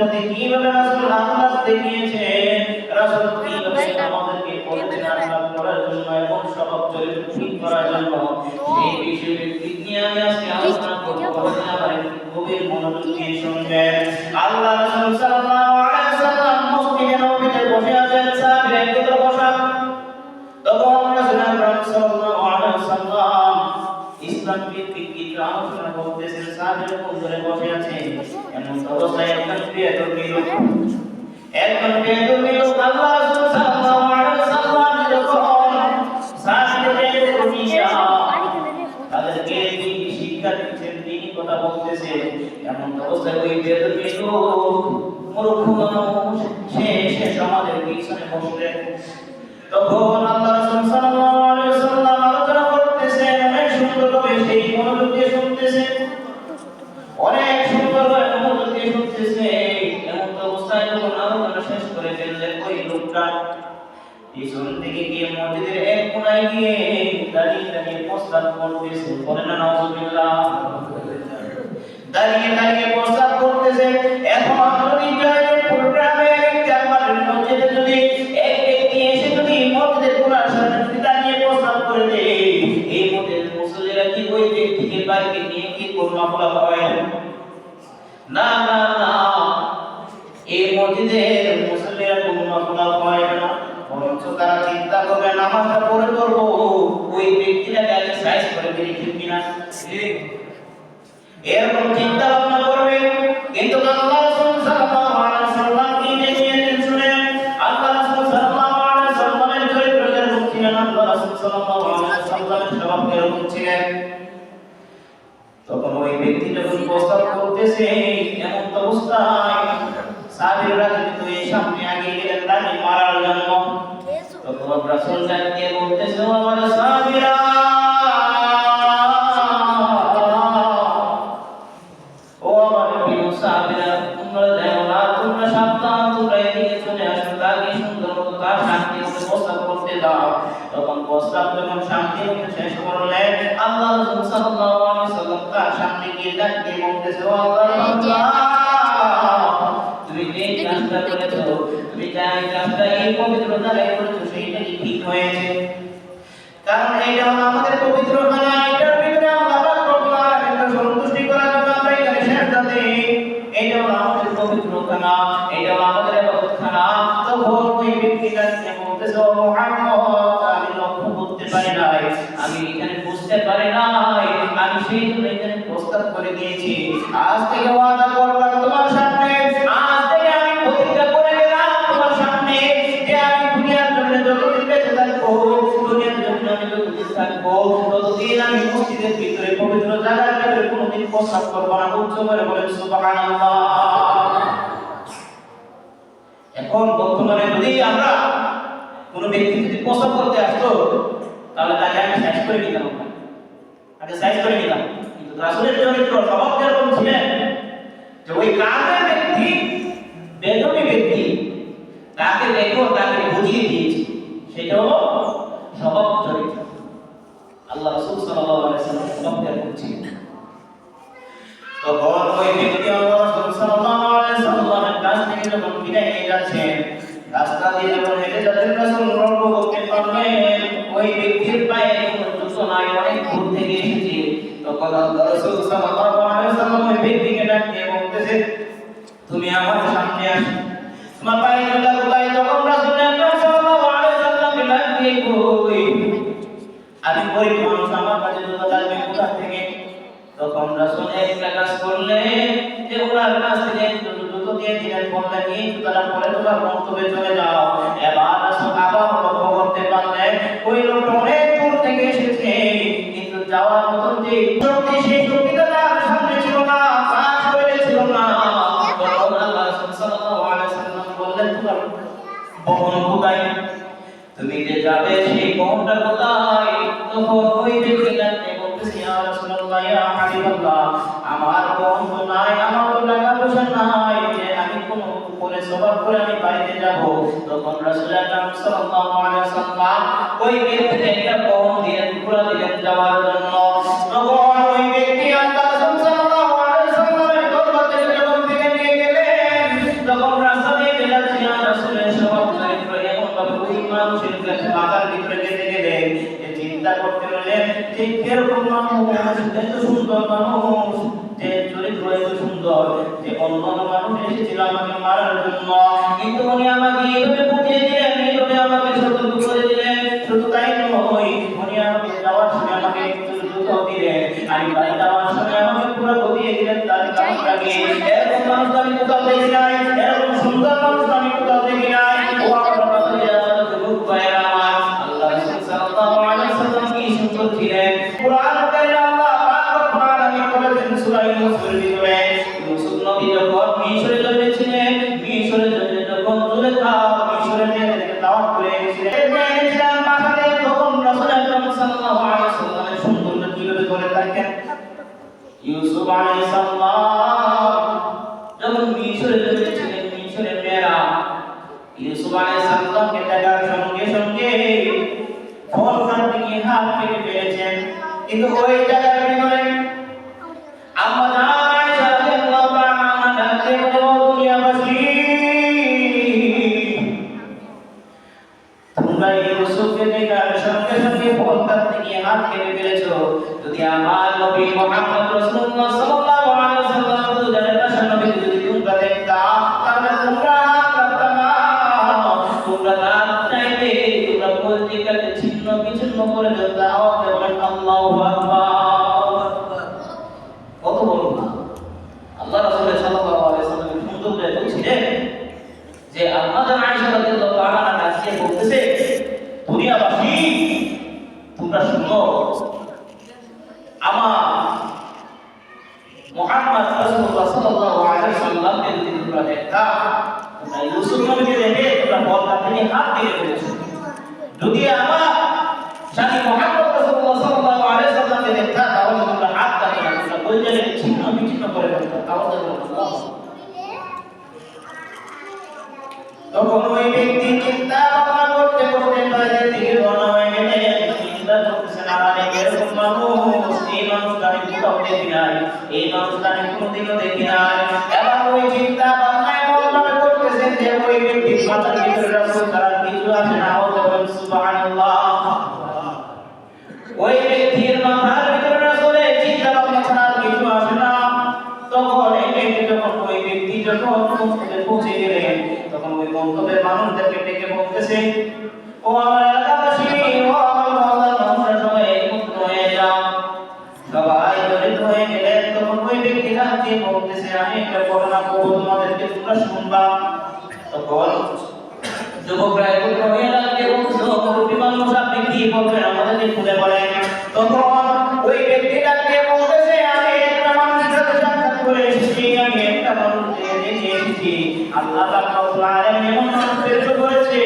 প্রতি কিভাবে রাসূল আখলাক দেখিয়েছেন, রাসূল কিভাবে আমাদেরকে বলেছেন আখলাক করার জন্য এবং স্বভাব চরিত্র ঠিক করার জন্য, সেই বিষয়ে বিজ্ঞান আজকে আলোচনা করব। আমার গভীর মনোযোগ দিয়ে শুনবেন। আল্লাহ রাসূল সাল্লাল্লাহু আলাইহি ওয়াসাল্লাম মসজিদে নববীতে বসে আছেন, সাহাবীরা একত্র বসা। তখন রাসূল আকরাম সাল্লাল্লাহু আলাইহি ওয়াসাল্লাম ইসলাম ভিত্তিক কিছু আলোচনা করতেছেন, সাহাবীরা ধরে বসে আছেন। এমন অবস্থায় একজন প্রিয়তমী লোক আল্লাহ রাসূল সাল্লাল্লাহু আলাইহি ওয়াসাল্লাম যখন সাহাবীদের নিয়ে তাদেরকে শিক্ষা দিচ্ছেন, তিনি কথা বলতেছেন, এমন অবস্থায় ওই প্রিয়তমী লোক মূর্খ মানুষ সে সমাজের পিছনে বসলেন। তখন আল্লাহ রাসূল সাল্লাল্লাহু আলাইহি ওয়াসাল্লাম আলোচনা করতেছেন, অনেক সুন্দরভাবে সেই মনোযোগ দিয়ে শুনতেছেন, অনেক সুন্দরভাবে মনোযোগ দিয়ে শুনতেছেন। এমন অবস্থায় যখন আলোচনা শেষ করে ফেললেন, ওই লোকটা পিছন থেকে গিয়ে মসজিদের এক কোণায় গিয়ে দাঁড়িয়ে দাঁড়িয়ে প্রস্তাব করতেছে। বলেন না নাউযুবিল্লাহ। দাঁড়িয়ে দাঁড়িয়ে প্রস্তাব করতেছে। এখন যদি প্রোগ্রামে জামাতের মসজিদে যদি এক ব্যক্তি এসে যদি মসজিদের কোণার সামনে দাঁড়িয়ে প্রস্তাব করে দেয়, এই মসজিদের মুসল্লিরা কি ওই ব্যক্তিকে বাইরে নিয়ে কি করবা বলা হয়? না না না, এই মসজিদের মুসল্লিরা করবা বলা হয় না, বরঞ্চ তারা চিন্তা করবে নামাজটা পড়ে করবো, ওই ব্যক্তিটাকে আগে সাইজ করে দিই ঠিক কিনা, ঠিক এরকম চিন্তা ভাবনা করবে। কিন্তু আল্লাহ রাসূল সাল্লাল্লাহু আলাইহি ওয়াসাল্লাম কি দেখিয়েছেন শুনেন। আল্লাহ রাসূল সাল্লাল্লাহু আলাইহি ওয়াসাল্লামের চরিত্র কেমন ছিলেন, আল্লাহ রাসূল সাল্লাল্লাহু আলাইহি ওয়াসাল্লামের স্বভাব কেমন ছিলেন। তখন ওই ব্যক্তি যখন প্রস্তাব করতেছে, এমন অবস্থায় সাহাবীরা কিন্তু এই সামনে আগিয়ে গেলেন তাকে মারার জন্য। তখন রাসূল ডাকতে বলতেছে, ও আমার সাহাবীরা, তোমরা সাবধান, তোমরা এদিকে চলে আসো, তাকে সুন্দর মতো তার শান্তি মতো প্রস্তাব করতে দাও। তখন প্রস্তাব যখন শান্তি মতো শেষ করলেন, আল্লাহ রাসূল সাল্লাল্লাহু আলাইহি ওয়াসাল্লাম তার সামনে গিয়ে ডাকতে বলতেছে, ও আল্লাহর বান্দা, তুমি যে কাজটা করেছো, তুমি যাই কাজটা এই পবিত্র জায়গায় করেছো, সেইটা কি ঠিক হয়েছে? কারণ এটা হলো আমাদের পবিত্র খানা, এটার ভিতরে আল্লাহ পাক রব্বুল আলামিনকে সন্তুষ্টি করার জন্য আমরা এখানে সেজদা দেই। এটা হলো আমাদের পবিত্র খানা, এটা হলো আমাদের ইবাদত খানা। তখন ওই ব্যক্তিটা বলতেছে, ও মুহাম্মদ, আমি লক্ষ্য করতে পারি নাই, আমি এখানে বুঝতে পারি নাই, আমি সেই জন্য এখানে প্রস্তাব করে দিয়েছি। আজ থেকে ওয়াদা করলাম তোমার সামনে, আজ থেকে আমি প্রতিজ্ঞা করে গেলাম তোমার সামনে যে আমি দুনিয়ার জন্য যতদিন বেঁচে থাকবো, দুনিয়ার জন্য আমি যতদিন থাকবো, ততদিন আমি মসজিদের ভিতরে পবিত্র জায়গার ভিতরে কোনোদিন প্রস্তাব করবো না। উচ্চ করে বলেন সুবহানাল্লাহ। এখন বর্তমানে যদি আমরা কোনো ব্যক্তি যদি প্রস্তাব করতে আসতো, তাহলে তাকে আমি সাইজ করে নিতাম, আগে সাইজ করে নিতাম। কিন্তু রাসূলের চরিত্র স্বভাব যেরকম ছিলেন যে ওই কাফের ব্যক্তি, বেদবী ব্যক্তি, তাকে দেখো, তাকে বুঝিয়ে দিয়েছে, সেটা হলো স্বভাব চরিত্র। আল্লাহ রাসূল সাল্লাল্লাহু আলাইহি ওয়াসাল্লাম স্বভাব যেরকম ছিলেন। তখন ওই ব্যক্তি আল্লাহ রাসূল সাল্লাল্লাহু আলাইহি ওয়াসাল্লামের কাছ থেকে যখন বিদায় নিয়ে যাচ্ছেন, রাস্তা দিয়ে যখন হেঁটে যাচ্ছেন, রাসূল লক্ষ্য করতে পারলেন ওই ব্যক্তির পায়ে কোনো জুতো নাই, অনেক দূর থেকে এসেছে। তখন আল্লাহ রাসূল সাল্লাল্লাহু আলাইহি ওয়াসাল্লাম ওই ব্যক্তিকে ডাক দিয়ে বলতেছে, তুমি আমার সামনে আসো, তোমার পায়ে জুতা কোথায়? তখন রাসূল সাল্লাল্লাহু আলাইহি ওয়াসাল্লামকে ডাক দিয়ে কই, আমি গরিব মানুষ, আমার কাছে জুতা লাগবে কোথা থেকে? তখন রাসূল একটা কাজ করলেন যে ওনার কাছ থেকে জুতো দিয়ে দিলেন, বললেন এই জুতাটা পরে তোমার গন্তব্যে চলে যাও। এবার রাসূল আবার লক্ষ্য করতে পারলেন ওই লোকটা অনেক দূর থেকে এসেছে, কিন্তু যাওয়ার মতন যে শক্তি, সেই শক্তিটা তার সামনে ছিল না, তার শরীরে ছিল না। তখন আল্লাহ রাসূল সাল্লাল্লাহু আলাইহি ওয়াসাল্লাম বললেন, তোমার বহন কোথায়? তুমি যে যাবে সেই বহনটা কোথায়? তখন ওই ব্যক্তিটা বলতেছে, ইয়া রাসূলুল্লাহ, ইয়া হাবিবাল্লাহ, আমার বহন তো নাই, আমার তো টাকা পয়সা নাই যে আমি কোনো উপরে সওয়ার করে আমি বাড়িতে যাব। তখন রাসূল আকরাম সাল্লাল্লাহু আলাইহি ওয়াসাল্লাম ওই ব্যক্তিকে একটা বহন দিয়ে টুকরা দিলেন যাওয়ার জন্য। তখন ওই ব্যক্তি আল্লাহ রাসূল সাল্লাল্লাহু আলাইহি ওয়াসাল্লামের দরবার থেকে যখন ফিরে নিয়ে গেলেন, যে এরকম মানুষ, এত সুন্দর মানুষ, যে চরিত্র এত সুন্দর, যে অন্য মানুষ এসেছিল আমাকে মারার জন্য, কিন্তু উনি আমাকে এইভাবে বুঝিয়ে দিলেন, এইভাবে আমাকে সতর্ক করে দিলেন। শুধু তাই নয়, উনি আমাকে যাওয়ার সময় আমাকে একটু জুতো দিলেন, আমি বাড়ি যাওয়ার সময় আমাকে পুরো গদিয়ে দিলেন তার কাছটাকে। এরকম মানুষ আমি কোথাও দেখি নাই, এরকম সুন্দর মানুষ আমি কোথাও দেখি নাই। ও আমার বাবাজিরা, আমার যুবক ভাইয়েরা আমার, আল্লাহ রাসূল সাল্লাল্লাহু আলাইহি ওয়াসাল্লাম কি সুন্দর ছিলেন। কুরআন কারীম আল্লাহ পাক রব্বুল আলামিন বলেছেন সূরা ইউসুফের ভিতরে, ইউসুফ নবী যখন মিশরে জন্মেছিলেন, মিশরে জন্মে যখন জুলেখা মিশরের মেয়েদেরকে দাওয়াত করে এনেছিলেন, বাসাতে তখন রাসূল আকরাম সাল্লাল্লাহু আলাইহি ওয়াসাল্লামের সৌন্দর্য কিভাবে করে থাকেন। ইউসুফ আলাইহিস সালাম যখন মিশরে জন্মেছিলেন, মিশরের মেয়েরা ইউসুফ আলাইহিস সালামকে দেখার সঙ্গে সঙ্গে ফল কাটতে গিয়ে হাত কেটে ফেলেছেন। কিন্তু ওই জায়গার ভিতরে আম্মা জান আয়েশা রাদিয়াল্লাহু তাআলা আনহা ডাকতে বলে, ও দুনিয়াবাসী, তোমরা ইউসুফকে দেখার সঙ্গে সঙ্গে ফল কাটতে গিয়ে হাত কেটে ফেলেছো। যদি আমার নবী মুহাম্মদ রাসূলুল্লাহ সাল্লাল্লাহু আলাইহি ওয়াসাল্লাম দুজনের পাশে নবী যদি তোমরা দেখতা, তাহলে তোমরা কাটতা না, তোমরা রাত চাইতে তোমরা পরিচিকাতে ছিন্ন বিচ্ছিন্ন করে দিতা। আওয়াজে বলেন আল্লাহু আকবার। কত বড় না আল্লাহ রাসূল সাল্লাল্লাহু আলাইহি ওয়াসাল্লাম সুন্দর করে বলছিলেন যে আম্মা জান আয়েশা রাদিয়াল্লাহু তাআলা আনহা আসিয়ে বলতেছে, দুনিয়াবাসী তোমরা শুনো, আমার মুহাম্মদ রাসূলুল্লাহ সাল্লাল্লাহু আলাইহি ওয়াসাল্লামকে যদি তোমরা দেখতা, তোমরা ইউসুফ নবীকে দেখে তোমরা বল কাটতে হাত দিয়ে ফেলেছো। যদি আমার সাথী মুহাম্মদ রাসূলুল্লাহ সাল্লাল্লাহু আলাইহি ওয়াসাল্লামকে দেখতা, তাহলে তোমরা হাত কাটতে না, তোমরা কলিজাকে ছিন্ন বিচ্ছিন্ন করে ফেলতা। তাহলে তখন ওই ব্যক্তি চিন্তা ভাবনা করতে করতে বাইরের দিকে রওনা হয়ে গেলেন। চিন্তা করতেছেন, আমাদের এরকম মানুষ, এই মানুষটা আমি কোথাও দেখি নাই, এই মানুষটা আমি কোনোদিনও দেখি নাই। এবার ওই চিন্তা ভাবনা এমনভাবে করতেছেন যে ওই ব্যক্তির মাথার ভিতরে রাসূল ছাড়া কিছু আসে না। বলেন সুবহানাল্লাহ। ওই ব্যক্তির মাথার ভিতরে রাসূলের চিন্তা ভাবনা ছাড়া কিছু আসে না। তখন এই ব্যক্তি যখন ওই ব্যক্তি যখন পৌঁছে গেলেন, তখন ওই গন্তব্যের মানুষদেরকে ডেকে বলতেছে, ও আমার এলাকাবাসী, ও আমার মহল্লার মানুষরা সবাই একত্র হয়ে যাও। সবাই জড়িত হয়ে গেলেন। তখন ওই ব্যক্তি ডাকতে বলতেছে, আমি একটা ঘটনা বলবো তোমাদেরকে, তোমরা শুনবা। তখন যুবকরা একত্র হয়ে ডাকতে বলছো, মুরব্বী মানুষ আপনি কি বলবেন আমাদেরকে খুলে বলেন। তখন ওই ব্যক্তি ডাকতে বলতেছে, আমি একটা মানুষের সাথে সাক্ষাৎ করে এসেছি, আমি একটা মানুষকে দেখে এসেছি। আল্লাহ পাক রব্বুল আলামিন এমন মানুষ সৃষ্টি করেছে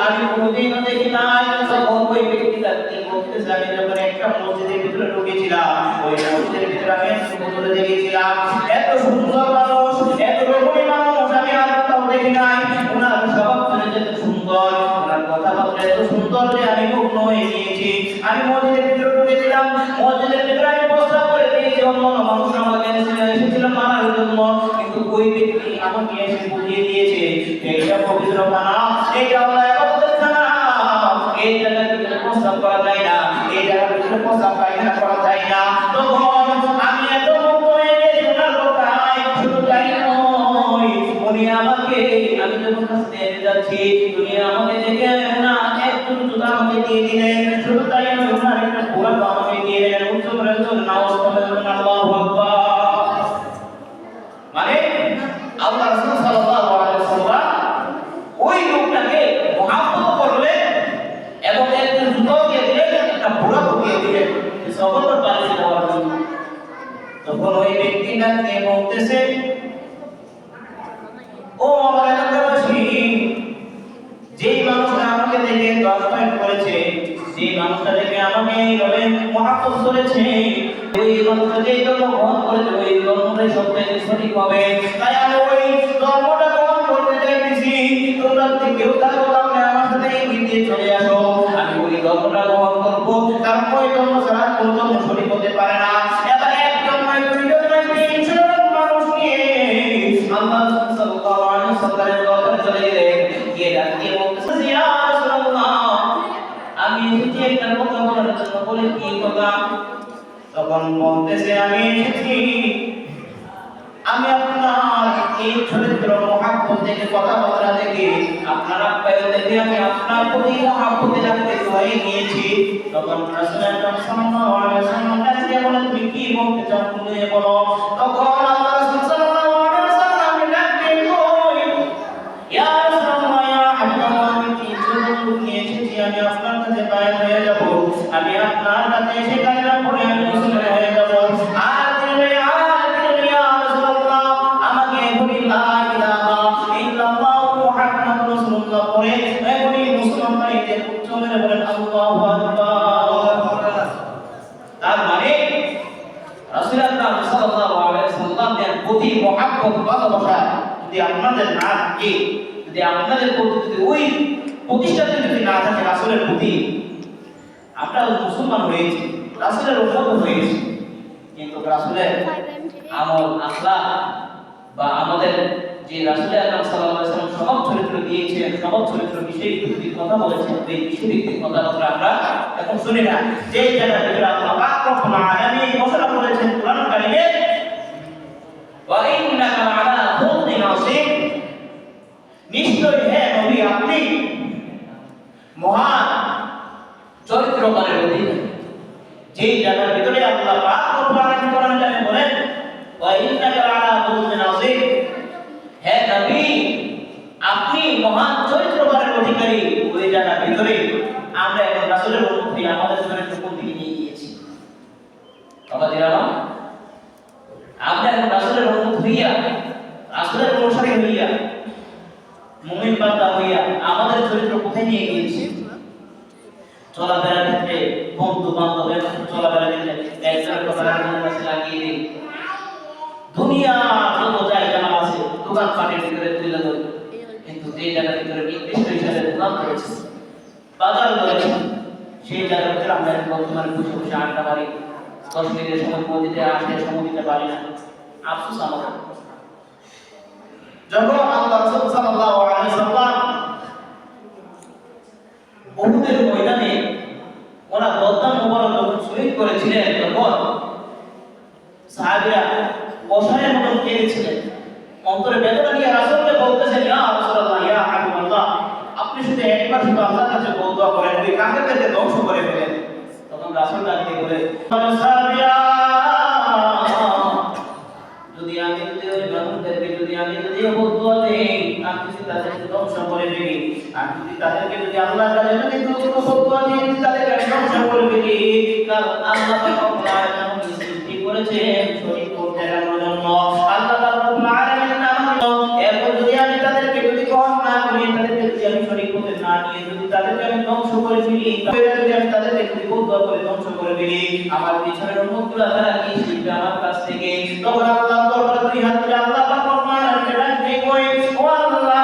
আমি কোনোদিনও দেখি নাই। তখন ওই ব্যক্তি ডাকতে বলতেছে, আমি যখন একটা মসজিদের ভিতরে ঢুকেছিলাম, ওই মসজিদের ভিতরে আমি সুন্দর দেখেছিলাম, এত সুন্দর মানুষ, এত রকমের মানুষ আমি আর কোথাও দেখি নাই। ওনার স্বভাব চরিত্র এত সুন্দর, ওনার কথাবার্তা এত সুন্দর যে আমি মুগ্ধ হয়ে গিয়েছি। আমি মসজিদের ভিতরে ঢুকেছিলাম, মসজিদের ভিতরে আমি প্রস্তাব করে দিয়েছি, অন্য মানুষ আমাকে এসেছিল মারার জন্য, কিন্তু ওই ব্যক্তি আমাকে এসে বুঝিয়ে দিয়েছে এইটা পবিত্র খানা, এইটা আল্লাহ ইবাদতের খানা, এই জায়গার ভিতরে প্রস্তাব করা যায় না, এই জায়গার ভিতরে প্রস্তাব পায়খানা করা যায় না। তখন আমি এত মুগ্ধ হয়ে গেছি ওনার কথায়। শুধু তাই নয়, উনি আমাকে, আমি যখন কাছে যাচ্ছি, উনি আমাকে দেখে না একটু জুতা আমাকে দিয়ে দিলেন। শুধু তাই নয়, ওনার একটা গোলাপ আমাকে দিয়ে দিলেন। উচ্চ করে নামাজ পড়লেন, আল্লাহু আকবার। মানে আল্লাহ রাসূল সাল্লাল্লাহু আলাইহি ওয়াসাল্লাম ওই লোকটাকে মুহাব্বত করলেন এবং একটা জুতো দিয়ে দিলেন, একটা গোলাপ দিয়ে দিলেন সবর পালিয়ে দেওয়ার জন্য। তখন ওই ব্যক্তিটা কে বলতেছে, ও আমার এলাকাবাসী, যেই মানুষটা আমাকে দেখে দোয়া করেছে, যেই মানুষটা দেখে আমাকে এইভাবে মুহাব্বত করেছে, ওই মানুষটা যেই ধর্ম গ্রহণ করেছে, ওই ধর্মটাই সবথেকে সঠিক হবে। তাই আমি ওই ধর্মটা গ্রহণ করতে চাইতেছি। তোমরা যদি কেউ থাকো তাহলে আমার সাথে এগিয়ে চলে আসো, আমি ওই ধর্মটা গ্রহণ করবো। কারণ ওই ধর্ম ছাড়া কোনো ধর্ম সঠিক হতে পারে না। এবার একজন নয়, দুইজন নয়, 300 মানুষ নিয়ে আল্লাহ সাল্লাল্লাহু আলাইহি ওয়াসাল্লামের দরবারে চলে গেলেন। গিয়ে ডাকিয়ে বলতেছে, ইয়া রাসূলুল্লাহ, আমি এসেছি একটা কথা বলার জন্য। বলে কি কথা? তখন বলতেছে আমি এসেছি আমি আপনার এই চরিত্র মহাব্বত থেকে কথাবার্তা থেকে আপনার আপ্যায়ন দেখে আমি আপনার প্রতি মহাব্বতে রাখতে হয়ে গিয়েছি। তখন রাসূলুল্লাহ সাল্লাল্লাহু আলাইহি ওয়াসাল্লাম কাছে বলে তুমি কি বলতে চাও তুমি বলো। তখন আল্লাহ রাসূল সাল্লাল্লাহু আলাইহি ওয়াসাল্লাম ডাকলেন কই ইয়া রাসূলুল্লাহ ইয়া হাবিবাল্লাহ আমি কি জন্য নিয়ে এসেছি আমি আপনার কাছে বায়াত হয়ে যাব। আমি আপনার কাছে এসে কালেমা পড়ে আমি মুসলমান হয়ে যাব। আর দিলে তার মানে রাসূলুল্লাহ সাল্লাল্লাহু আলাইহি ওয়াসাল্লামের প্রতি মহব্বত ভালোবাসা যদি আপনাদের না থাকে, যদি আপনাদের প্রতি যদি ওই প্রতিষ্ঠাতে যদি না থাকে রাসূলের প্রতি, আমরা মুসলমান হয়েছি, রাসূলের উম্মত হয়েছি, কিন্তু রাসূলের আমল আখলাক বা আমাদের যে রাসূল আকরাম সাল্লাল্লাহু আলাইহি ওয়াসাল্লাম সব চরিত্র দিয়েছেন, সব চরিত্র বিষয়ভিত্তিক কথা বলেছেন, এই বিষয়ভিত্তিক কথাবার্তা আমরা এখন শুনি না। যে জায়গায় আল্লাহ পাক রব্বুল আলামিন ঘোষণা করেছেন কোরআন কারীমে ওয়া ইন্নাকা লাআলা খুলুকিন আযীম, নিশ্চয় হে নবী আপনি মহান চরিত্রবানের অধিকারী। যে জায়গার ভিতরে আল্লাহ পাক রব্বুল আলামিন কোরআন কারীমে বলেন ওয়া ইন্নাকা লাআলা খুলুকিন আযীম, হে নবী আপনি মহান চরিত্রবানের অধিকারী। ওই জায়গার ভিতরে আমরা এখন রাসূলের উম্মত আমাদের চরিত্র কোন দিকে নিয়ে গিয়েছি? আমাদের আমরা এখন রাসূলের উম্মত হইয়া, রাসূলের অনুসারী হইয়া, মুমিন বান্দা হইয়া আমাদের চরিত্র কোথায় নিয়ে গিয়েছি? চলাফেরার ক্ষেত্রে বন্ধু বান্ধবের চলাফেরার ক্ষেত্রে একজনের কথা আরেকজনের কাছে লাগিয়ে দিই, দুনিয়া যত জায়গা আছে দোকান পাটের ভিতরে তুলে ধরে, কিন্তু যে জায়গার ভিতরে নির্দিষ্ট হিসাবে দোকান করেছে, বাজার করেছে, সেই জায়গার ভিতরে আমরা বর্তমানে বসে বসে আড্ডা মারি, 10 মিনিটের সময় মসজিদে আসতে সময় দিতে পারি না। আফসোস আমাদের। যখন আল্লাহ রাসূল সাল্লাল্লাহু আলাইহি ওয়াসাল্লাম উহুদের ময়দানে ওরা বদনাম মোবারক যখন শহীদ করেছিলেন, তখন সাহাবীরা বসারের মতন কেঁদেছিলেন, অন্তরে বেদনা নিয়ে রাসূলকে বলতেছেন ইয়া রাসূলুল্লাহ ইয়া হাবিবাল্লাহ আপনি শুধু একবার শুধু আল্লাহর কাছে বদদুয়া করেন, ওই কাফেরদেরকে ধ্বংস করে ফেলেন। তখন রাসূল ডাকতে বলে সাহাবীরা যদি আমি ওই মানুষদেরকে যদি বদদুয়া দেই, আমি যদি তাদেরকে ধ্বংস করে ফেলি, আমি যদি তাদেরকে যদি আল্লাহর কাছে যদি বদদুয়া দিই তাদেরকে ধ্বংস করে ফেলি, কারণ আল্লাহ রব্বুল আলামিন সৃষ্টি করেছেন শরীক করতে দেওয়ার জন্য। আল্লাহ রব্বুল আলামিন এরপর যদি আমি তাদেরকে যদি গ্রহণ না করি, তাদেরকে যদি আমি শরীক করতে না নিয়ে যদি তাদেরকে আমি ধ্বংস করে ফেলি, যদি আমি তাদেরকে যদি বদদুয়া করে ধ্বংস করে ফেলি, আমার পিছনের উম্মতগুলো তারা কি শিখবে আমার কাছ থেকে? তখন আল্লাহ দরবারে দুই হাত তুলে আল্লাহ পাক রব্বুল আলামিন ডাকবে কই ও আল্লাহ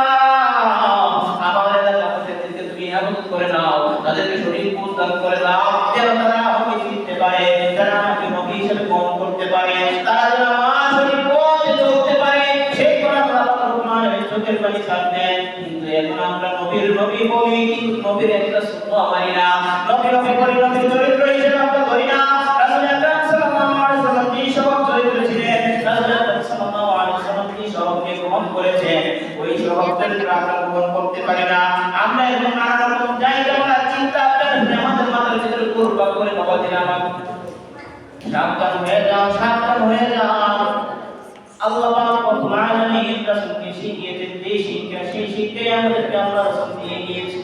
আমার এলাকাতে তুমি ইবাদত করে নাও, তাদেরকে শরীক দান করে দাও, যেন তারা আমাকে চিনতে পারে, তারা আমাকে নবী হিসেবে গ্রহণ করতে পারে, তারা যেন আমার শরীক পথে চলতে পারে। সেই করে আল্লাহ পাক রব্বুল আলামিন চোখের পানি ছাড়তেন। কিন্তু এখন আমরা নবী বলি, কিন্তু নবীর একটা সুন্নাহ মানি না, নবী করি, নবীর চরিত্র হিসেবে আমরা ধরি না। রাসূল আকরাম সাল্লাল্লাহু আলাইহি ওয়াসাল্লাম কি সব চরিত্র ছিলেন, রাসূল আকরাম সাল্লাল্লাহু আলাইহি ওয়াসাল্লাম কি সবকে গ্রহণ করেছেন, ওই সব চরিত্র আমরা গ্রহণ করতে পারি না। আমরা এখন নানা রকম জায়গা আমরা চিন্তা করে আমাদের মাথার ভিতরে ঘুরপাক করে বাবাজি আমার সাবধান হয়ে যাও, সাবধান হয়ে যাও। আল্লাহ পাক রব্বুল আলামিন রাসূলকে শিখিয়েছেন, যে শিক্ষা সেই শিক্ষাই আমাদেরকে আল্লাহ রাসূল দিয়ে গিয়েছে।